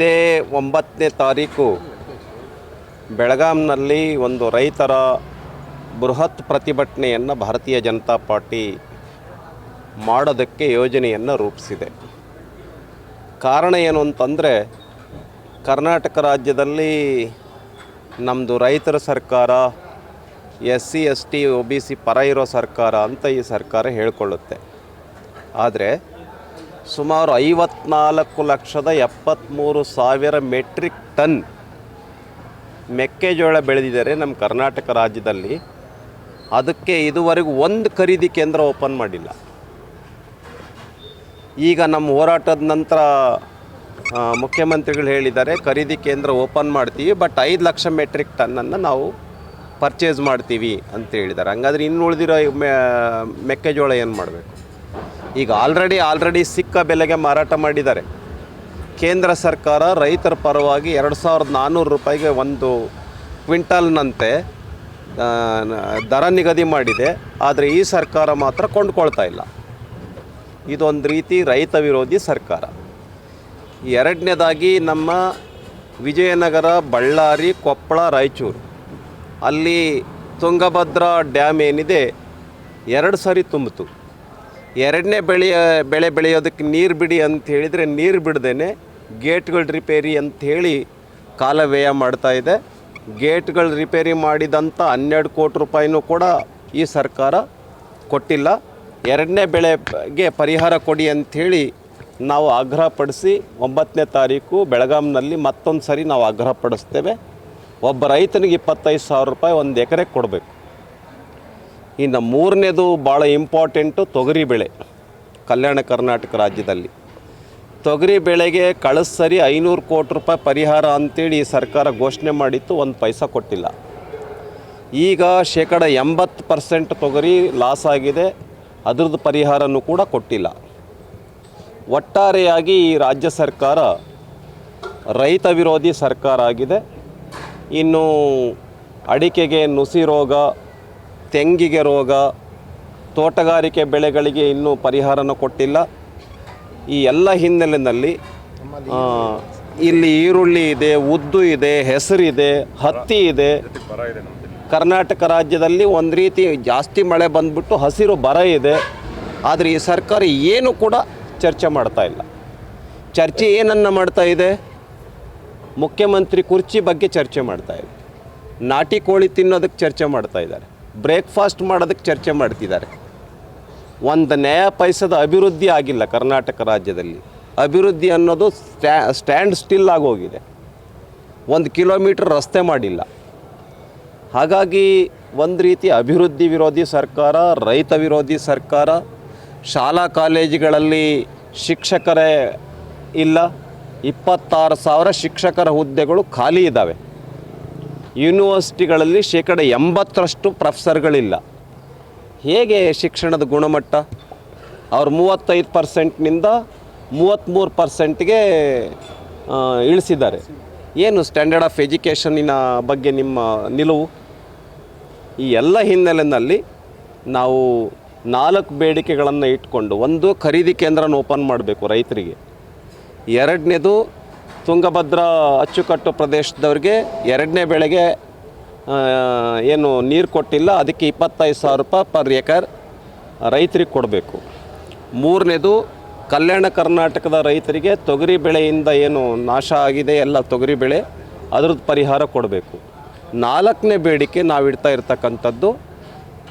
ಇದೇ 9ನೇ ತಾರೀಕು ಬೆಳಗಾಂನಲ್ಲಿ ಒಂದು ರೈತರ ಬೃಹತ್ ಪ್ರತಿಭಟನೆಯನ್ನು ಭಾರತೀಯ ಜನತಾ ಪಾರ್ಟಿ ಮಾಡೋದಕ್ಕೆ ಯೋಜನೆಯನ್ನು ರೂಪಿಸಿದೆ. ಕಾರಣ ಏನು ಅಂತಂದರೆ, ಕರ್ನಾಟಕ ರಾಜ್ಯದಲ್ಲಿ ನಮ್ಮದು ರೈತರ ಸರ್ಕಾರ, SC ST OBC ಪರ ಇರೋ ಸರ್ಕಾರ ಅಂತ ಈ ಸರ್ಕಾರ ಹೇಳಿಕೊಳ್ಳುತ್ತೆ. ಆದರೆ ಸುಮಾರು 54,73,000 ಮೆಟ್ರಿಕ್ ಟನ್ ಮೆಕ್ಕೆಜೋಳ ಬೆಳೆದಿದ್ದಾರೆ ನಮ್ಮ ಕರ್ನಾಟಕ ರಾಜ್ಯದಲ್ಲಿ. ಅದಕ್ಕೆ ಇದುವರೆಗೂ ಒಂದು ಖರೀದಿ ಕೇಂದ್ರ ಓಪನ್ ಮಾಡಿಲ್ಲ. ಈಗ ನಮ್ಮ ಹೋರಾಟದ ನಂತರ ಮುಖ್ಯಮಂತ್ರಿಗಳು ಹೇಳಿದ್ದಾರೆ, ಖರೀದಿ ಕೇಂದ್ರ ಓಪನ್ ಮಾಡ್ತೀವಿ, ಬಟ್ 5 ಲಕ್ಷ ಮೆಟ್ರಿಕ್ ಟನ್ನನ್ನು ನಾವು ಪರ್ಚೇಸ್ ಮಾಡ್ತೀವಿ ಅಂತ ಹೇಳಿದ್ದಾರೆ. ಹಂಗಾದ್ರೆ ಇನ್ನು ಉಳಿದಿರೋ ಮೆಕ್ಕೆಜೋಳ ಏನು ಮಾಡಬೇಕು? ಈಗ ಆಲ್ರೆಡಿ ಸಿಕ್ಕ ಬೆಲೆಗೆ ಮಾರಾಟ ಮಾಡಿದ್ದಾರೆ. ಕೇಂದ್ರ ಸರ್ಕಾರ ರೈತರ ಪರವಾಗಿ 2,400 ರೂಪಾಯಿಗೆ ಒಂದು ಕ್ವಿಂಟಲ್ನಂತೆ ದರ ನಿಗದಿ ಮಾಡಿದೆ. ಆದರೆ ಈ ಸರ್ಕಾರ ಮಾತ್ರ ಕೊಂಡ್ಕೊಳ್ತಾ ಇಲ್ಲ. ಇದೊಂದು ರೀತಿ ರೈತ ವಿರೋಧಿ ಸರ್ಕಾರ. ಎರಡನೇದಾಗಿ ನಮ್ಮ ವಿಜಯನಗರ, ಬಳ್ಳಾರಿ, ಕೊಪ್ಪಳ, ರಾಯಚೂರು ಅಲ್ಲಿ ತುಂಗಭದ್ರಾ ಡ್ಯಾಮ್ ಏನಿದೆ 2 ಸಾರಿ ತುಂಬಿತು. ಎರಡನೇ ಬೆಳೆ ಬೆಳೆಯೋದಕ್ಕೆ ನೀರು ಬಿಡಿ ಅಂತ ಹೇಳಿದರೆ ನೀರು ಬಿಡದೇನೆ ಗೇಟ್ಗಳ ರಿಪೇರಿ ಅಂಥೇಳಿ ಕಾಲ ವ್ಯಯ ಮಾಡ್ತಾಯಿದೆ. ಗೇಟ್ಗಳ ರಿಪೇರಿ ಮಾಡಿದಂಥ 12 ಕೋಟಿ ರೂಪಾಯಿನೂ ಕೂಡ ಈ ಸರ್ಕಾರ ಕೊಟ್ಟಿಲ್ಲ. ಎರಡನೇ ಬೆಳೆಗೆ ಪರಿಹಾರ ಕೊಡಿ ಅಂಥೇಳಿ ನಾವು ಆಗ್ರಹಪಡಿಸಿ 9ನೇ ತಾರೀಕು ಬೆಳಗಾಂನಲ್ಲಿ ಮತ್ತೊಂದು ಸರಿ ನಾವು ಆಗ್ರಹಪಡಿಸ್ತೇವೆ. ಒಬ್ಬ ರೈತನಿಗೆ 25,000 ರೂಪಾಯಿ ಒಂದು ಎಕರೆಗೆ ಕೊಡಬೇಕು. ಇನ್ನು ಮೂರನೇದು ಭಾಳ ಇಂಪಾರ್ಟೆಂಟು, ತೊಗರಿ ಬೆಳೆ. ಕಲ್ಯಾಣ ಕರ್ನಾಟಕ ರಾಜ್ಯದಲ್ಲಿ ತೊಗರಿ ಬೆಳೆಗೆ ಕಳೆದ ಸರಿ 500 ಕೋಟಿ ರೂಪಾಯಿ ಪರಿಹಾರ ಅಂತೇಳಿ ಈ ಸರ್ಕಾರ ಘೋಷಣೆ ಮಾಡಿತ್ತು, ಒಂದು ಪೈಸಾ ಕೊಟ್ಟಿಲ್ಲ. ಈಗ 80% ತೊಗರಿ ಲಾಸ್ ಆಗಿದೆ, ಅದ್ರದ್ದು ಪರಿಹಾರನೂ ಕೂಡ ಕೊಟ್ಟಿಲ್ಲ. ಒಟ್ಟಾರೆಯಾಗಿ ಈ ರಾಜ್ಯ ಸರ್ಕಾರ ರೈತ ವಿರೋಧಿ ಸರ್ಕಾರ ಆಗಿದೆ. ಇನ್ನು ಅಡಿಕೆಗೆ ನುಸಿ ರೋಗ, ತೆಂಗಿಗೆ ರೋಗ, ತೋಟಗಾರಿಕೆ ಬೆಳೆಗಳಿಗೆ ಇನ್ನೂ ಪರಿಹಾರನ ಕೊಟ್ಟಿಲ್ಲ. ಈ ಎಲ್ಲ ಹಿನ್ನೆಲೆಯಲ್ಲಿ ಇಲ್ಲಿ ಈರುಳ್ಳಿ ಇದೆ, ಉದ್ದು ಇದೆ, ಹೆಸರಿದೆ, ಹತ್ತಿ ಇದೆ. ಕರ್ನಾಟಕ ರಾಜ್ಯದಲ್ಲಿ ಒಂದು ರೀತಿ ಜಾಸ್ತಿ ಮಳೆ ಬಂದ್ಬಿಟ್ಟು ಹಸಿರು ಬರ ಇದೆ. ಆದರೆ ಈ ಸರ್ಕಾರ ಏನು ಕೂಡ ಚರ್ಚೆ ಮಾಡ್ತಾ ಇಲ್ಲ. ಚರ್ಚೆ ಏನನ್ನು ಮಾಡ್ತಾ ಇದೆ? ಮುಖ್ಯಮಂತ್ರಿ ಕುರ್ಚಿ ಬಗ್ಗೆ ಚರ್ಚೆ ಮಾಡ್ತಾ ಇದೆ, ನಾಟಿ ಕೋಳಿ ತಿನ್ನೋದಕ್ಕೆ ಚರ್ಚೆ ಮಾಡ್ತಾ ಇದ್ದಾರೆ, ಬ್ರೇಕ್ಫಾಸ್ಟ್ ಮಾಡೋದಕ್ಕೆ ಚರ್ಚೆ ಮಾಡ್ತಿದ್ದಾರೆ. ಒಂದು ನ್ಯಾಯ ಪೈಸದ ಅಭಿವೃದ್ಧಿ ಆಗಿಲ್ಲ ಕರ್ನಾಟಕ ರಾಜ್ಯದಲ್ಲಿ. ಅಭಿವೃದ್ಧಿ ಅನ್ನೋದು ಸ್ಟ್ಯಾಂಡ್ ಸ್ಟಿಲ್ ಆಗೋಗಿದೆ. 1 ಕಿಲೋಮೀಟ್ರ್ ರಸ್ತೆ ಮಾಡಿಲ್ಲ. ಹಾಗಾಗಿ ಒಂದು ರೀತಿ ಅಭಿವೃದ್ಧಿ ವಿರೋಧಿ ಸರ್ಕಾರ, ರೈತ ವಿರೋಧಿ ಸರ್ಕಾರ. ಶಾಲಾ ಕಾಲೇಜುಗಳಲ್ಲಿ ಶಿಕ್ಷಕರೇ ಇಲ್ಲ. 26,000 ಶಿಕ್ಷಕರ ಹುದ್ದೆಗಳು ಖಾಲಿ ಇದ್ದಾವೆ. ಯೂನಿವರ್ಸಿಟಿಗಳಲ್ಲಿ 80% ಪ್ರೊಫೆಸರ್ಗಳಿಲ್ಲ. ಹೇಗೆ ಶಿಕ್ಷಣದ ಗುಣಮಟ್ಟ? ಅವ್ರು 35%ನಿಂದ 33%ಗೆ ಇಳಿಸಿದ್ದಾರೆ. ಏನು ಸ್ಟ್ಯಾಂಡರ್ಡ್ ಆಫ್ ಎಜುಕೇಷನ್ನಿನ ಬಗ್ಗೆ ನಿಮ್ಮ ನಿಲುವು? ಈ ಎಲ್ಲ ಹಿನ್ನೆಲೆಯಲ್ಲಿ ನಾವು 4 ಬೇಡಿಕೆಗಳನ್ನು ಇಟ್ಕೊಂಡು, ಒಂದು, ಖರೀದಿ ಕೇಂದ್ರನ ಓಪನ್ ಮಾಡಬೇಕು ರೈತರಿಗೆ. ಎರಡನೇದು, ತುಂಗಭದ್ರಾ ಅಚ್ಚುಕಟ್ಟು ಪ್ರದೇಶದವ್ರಿಗೆ ಎರಡನೇ ಬೆಳೆಗೆ ಏನು ನೀರು ಕೊಟ್ಟಿಲ್ಲ, ಅದಕ್ಕೆ 25,000 ರೂಪಾಯಿ ಪರ್ ಎಕರ್ ರೈತರಿಗೆ ಕೊಡಬೇಕು. ಮೂರನೇದು, ಕಲ್ಯಾಣ ಕರ್ನಾಟಕದ ರೈತರಿಗೆ ತೊಗರಿ ಬೆಳೆಯಿಂದ ಏನು ನಾಶ ಆಗಿದೆ ಎಲ್ಲ ತೊಗರಿ ಬೆಳೆ, ಅದ್ರದ್ದು ಪರಿಹಾರ ಕೊಡಬೇಕು. 4ನೇ ಬೇಡಿಕೆ ನಾವು ಇಡ್ತಾ ಇರ್ತಕ್ಕಂಥದ್ದು,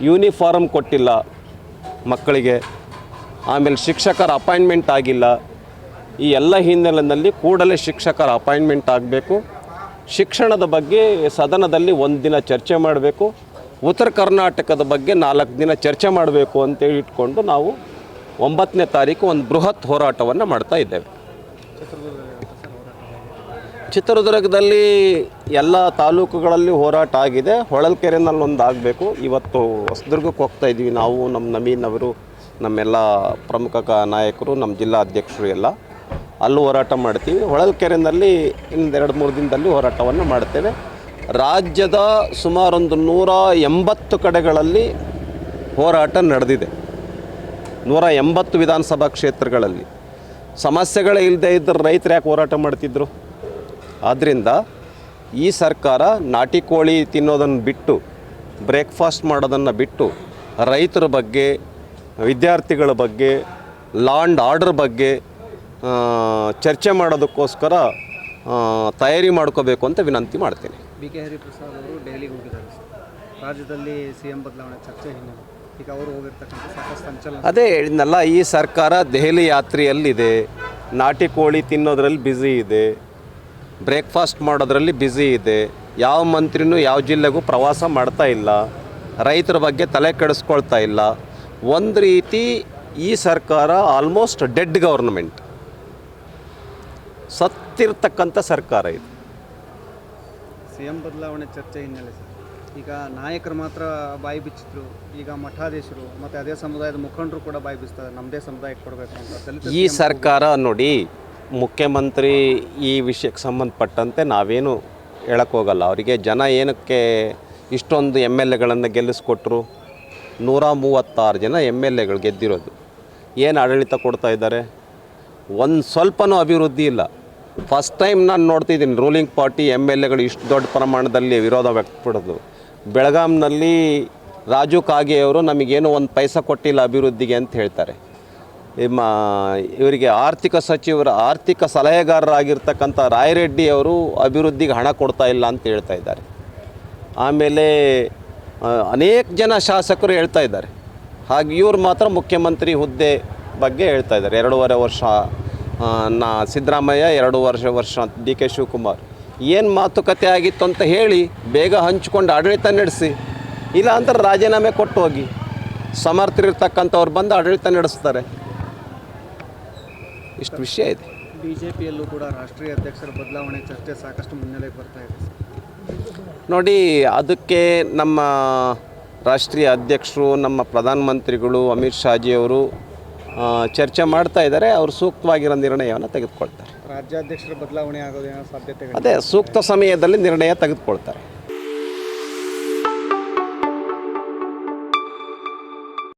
ಯೂನಿಫಾರ್ಮ್ ಕೊಟ್ಟಿಲ್ಲ ಮಕ್ಕಳಿಗೆ, ಆಮೇಲೆ ಶಿಕ್ಷಕರ ಅಪಾಯಿಂಟ್ಮೆಂಟ್ ಆಗಿಲ್ಲ. ಈ ಎಲ್ಲ ಹಿನ್ನೆಲೆಯಲ್ಲಿ ಕೂಡಲೇ ಶಿಕ್ಷಕರ ಅಪಾಯಿಂಟ್ಮೆಂಟ್ ಆಗಬೇಕು. ಶಿಕ್ಷಣದ ಬಗ್ಗೆ ಸದನದಲ್ಲಿ 1 ದಿನ ಚರ್ಚೆ ಮಾಡಬೇಕು. ಉತ್ತರ ಕರ್ನಾಟಕದ ಬಗ್ಗೆ 4 ದಿನ ಚರ್ಚೆ ಮಾಡಬೇಕು ಅಂತೇಳಿ ಇಟ್ಕೊಂಡು ನಾವು 9ನೇ ತಾರೀಕು ಒಂದು ಬೃಹತ್ ಹೋರಾಟವನ್ನು ಮಾಡ್ತಾ ಇದ್ದೇವೆ. ಚಿತ್ರದುರ್ಗದಲ್ಲಿ ಎಲ್ಲ ತಾಲೂಕುಗಳಲ್ಲಿ ಹೋರಾಟ ಆಗಿದೆ. ಹೊಳಲ್ಕೆರೆನಲ್ಲಿ ಒಂದು ಆಗಬೇಕು. ಇವತ್ತು ಹೊಸದುರ್ಗಕ್ಕೆ ಹೋಗ್ತಾ ಇದ್ದೀವಿ ನಾವು, ನಮ್ಮ ನವೀನ್ ಅವರು, ನಮ್ಮೆಲ್ಲ ಪ್ರಮುಖ ನಾಯಕರು, ನಮ್ಮ ಜಿಲ್ಲಾ ಅಧ್ಯಕ್ಷರು ಎಲ್ಲ ಅಲ್ಲೂ ಹೋರಾಟ ಮಾಡ್ತೀವಿ. ಹೊಳಲ್ಕೆರೆಯಲ್ಲಿ ಇನ್ನು 2-3 ದಿನದಲ್ಲಿ ಹೋರಾಟವನ್ನು ಮಾಡ್ತೇವೆ. ರಾಜ್ಯದ ಸುಮಾರೊಂದು 180 ಕಡೆಗಳಲ್ಲಿ ಹೋರಾಟ ನಡೆದಿದೆ. 180 ವಿಧಾನಸಭಾ ಕ್ಷೇತ್ರಗಳಲ್ಲಿ ಸಮಸ್ಯೆಗಳೇ ಇಲ್ಲದೆ ಇದ್ದರೆ ರೈತರು ಯಾಕೆ ಹೋರಾಟ ಮಾಡ್ತಿದ್ರು? ಆದ್ದರಿಂದ ಈ ಸರ್ಕಾರ ನಾಟಿ ಕೋಳಿ ತಿನ್ನೋದನ್ನು ಬಿಟ್ಟು, ಬ್ರೇಕ್ಫಾಸ್ಟ್ ಮಾಡೋದನ್ನು ಬಿಟ್ಟು, ರೈತರ ಬಗ್ಗೆ, ವಿದ್ಯಾರ್ಥಿಗಳ ಬಗ್ಗೆ, ಲಾ ಆ್ಯಂಡ್ ಆರ್ಡರ್ ಬಗ್ಗೆ ಚರ್ಚೆ ಮಾಡೋದಕ್ಕೋಸ್ಕರ ತಯಾರಿ ಮಾಡ್ಕೋಬೇಕು ಅಂತ ವಿನಂತಿ ಮಾಡ್ತೀನಿ. ಬಿ ಕೆ ಹರಿಪ್ರಸಾದ್ ಅವರು ದೆಹಲಿಗೆ ಹೋಗಿದ್ದಾರೆ ಸರ್. ರಾಜ್ಯದಲ್ಲಿ ಸಿ ಎಂ ಬದಲಾವಣೆ ಚರ್ಚೆ ಹಿನ್ನೆಲೆ ಈಗ ಅವರು ಹೋಗಿರ್ತಕ್ಕಂಥ ಸಾಕಷ್ಟು ಸಂಚಲನ. ಅದೇ ಹೇಳಿದ್ನಲ್ಲ, ಈ ಸರ್ಕಾರ ದೆಹಲಿ ಯಾತ್ರೆಯಲ್ಲಿದೆ, ನಾಟಿ ಕೋಳಿ ತಿನ್ನೋದ್ರಲ್ಲಿ ಬ್ಯುಸಿ ಇದೆ, ಬ್ರೇಕ್ಫಾಸ್ಟ್ ಮಾಡೋದ್ರಲ್ಲಿ ಬ್ಯುಸಿ ಇದೆ. ಯಾವ ಮಂತ್ರಿನೂ ಯಾವ ಜಿಲ್ಲೆಗೂ ಪ್ರವಾಸ ಮಾಡ್ತಾ ಇಲ್ಲ, ರೈತರ ಬಗ್ಗೆ ತಲೆ ಕೆಡಿಸ್ಕೊಳ್ತಾ ಇಲ್ಲ. ಒಂದು ರೀತಿ ಈ ಸರ್ಕಾರ ಆಲ್ಮೋಸ್ಟ್ ಡೆಡ್ ಗವರ್ನಮೆಂಟ್, ಸತ್ತಿರ್ತಕ್ಕಂಥ ಸರ್ಕಾರ ಇದು. ಸಿ ಎಂ ಬದಲಾವಣೆ ಚರ್ಚೆ ಹಿನ್ನೆಲೆ ಸರ್, ಈಗ ನಾಯಕರು ಮಾತ್ರ ಬಾಯಿ ಬಿಚ್ಚಿದ್ರು, ಈಗ ಮಠಾಧೀಶರು ಮತ್ತು ಅದೇ ಸಮುದಾಯದ ಮುಖಂಡರು ಕೂಡ ಬಾಯಿ ಬಿಚ್ತಾರೆ, ನಮ್ಮದೇ ಸಮುದಾಯಕ್ಕೆ ಕೊಡಬೇಕು ಅಂತ. ಈ ಸರ್ಕಾರ ನೋಡಿ, ಮುಖ್ಯಮಂತ್ರಿ ಈ ವಿಷಯಕ್ಕೆ ಸಂಬಂಧಪಟ್ಟಂತೆ ನಾವೇನು ಹೇಳೋಕ್ಕೋಗಲ್ಲ. ಅವರಿಗೆ ಜನ ಏನಕ್ಕೆ ಇಷ್ಟೊಂದು ಎಮ್ ಎಲ್ ಎಗಳನ್ನು ಗೆಲ್ಲಿಸ್ಕೊಟ್ರು? 136 ಜನ ಎಮ್ ಎಲ್ ಎಗಳು ಗೆದ್ದಿರೋದು. ಏನು ಆಡಳಿತ ಕೊಡ್ತಾ ಇದ್ದಾರೆ? ಒಂದು ಸ್ವಲ್ಪನೂ ಅಭಿವೃದ್ಧಿ ಇಲ್ಲ. ಫಸ್ಟ್ ಟೈಮ್ ನಾನು ನೋಡ್ತಿದ್ದೀನಿ ರೂಲಿಂಗ್ ಪಾರ್ಟಿ ಎಮ್ ಎಲ್ ಎಗಳು ಇಷ್ಟು ದೊಡ್ಡ ಪ್ರಮಾಣದಲ್ಲಿ ವಿರೋಧ ವ್ಯಕ್ತಪಡೋದು. ಬೆಳಗಾಂನಲ್ಲಿ ರಾಜು ಕಾಗೆಯವರು ನಮಗೇನು ಒಂದು ಪೈಸಾ ಕೊಟ್ಟಿಲ್ಲ ಅಭಿವೃದ್ಧಿಗೆ ಅಂತ ಹೇಳ್ತಾರೆ. ಇವರಿಗೆ ಆರ್ಥಿಕ ಸಲಹೆಗಾರರಾಗಿರ್ತಕ್ಕಂಥ ರಾಯರೆಡ್ಡಿ ಅವರು ಅಭಿವೃದ್ಧಿಗೆ ಹಣ ಕೊಡ್ತಾ ಇಲ್ಲ ಅಂತ ಹೇಳ್ತಾ ಇದ್ದಾರೆ. ಆಮೇಲೆ ಅನೇಕ ಜನ ಶಾಸಕರು ಹೇಳ್ತಾ ಇದ್ದಾರೆ. ಹಾಗೆ ಇವರು ಮಾತ್ರ ಮುಖ್ಯಮಂತ್ರಿ ಹುದ್ದೆ ಬಗ್ಗೆ ಹೇಳ್ತಾ ಇದ್ದಾರೆ. 2.5 ವರ್ಷ ಸಿದ್ದರಾಮಯ್ಯ, 2 ವರ್ಷ ಡಿ ಕೆ ಶಿವಕುಮಾರ್. ಏನು ಮಾತುಕತೆ ಆಗಿತ್ತು ಅಂತ ಹೇಳಿ ಬೇಗ ಹಂಚ್ಕೊಂಡು ಆಡಳಿತ ನಡೆಸಿ, ಇಲ್ಲ ಅಂದ್ರೆ ರಾಜೀನಾಮೆ ಕೊಟ್ಟು ಹೋಗಿ. ಸಮರ್ಥರಿರ್ತಕ್ಕಂಥವ್ರು ಬಂದು ಆಡಳಿತ ನಡೆಸ್ತಾರೆ. ಇಷ್ಟು ವಿಷಯ ಇದೆ. ಬಿ ಜೆ ಪಿಯಲ್ಲೂ ಕೂಡ ರಾಷ್ಟ್ರೀಯ ಅಧ್ಯಕ್ಷರ ಬದಲಾವಣೆ ಚರ್ಚೆ ಸಾಕಷ್ಟು ಮುನ್ನೆಲೆಗೆ ಬರ್ತಾ ಇದೆ. ನೋಡಿ, ಅದಕ್ಕೆ ನಮ್ಮ ರಾಷ್ಟ್ರೀಯ ಅಧ್ಯಕ್ಷರು, ನಮ್ಮ ಪ್ರಧಾನಮಂತ್ರಿಗಳು ಅಮಿತ್ ಶಾಜಿಯವರು ಚರ್ಚೆ ಮಾಡ್ತಾ ಇದ್ದಾರೆ. ಅವರು ಸೂಕ್ತವಾಗಿರೋ ನಿರ್ಣಯವನ್ನು ತೆಗೆದುಕೊಳ್ತಾರೆ. ರಾಜ್ಯಾಧ್ಯಕ್ಷರ ಬದಲಾವಣೆ ಆಗೋದೇನೋ ಸಾಧ್ಯತೆ? ಅದೇ ಸೂಕ್ತ ಸಮಯದಲ್ಲಿ ನಿರ್ಣಯ ತೆಗೆದುಕೊಳ್ತಾರೆ.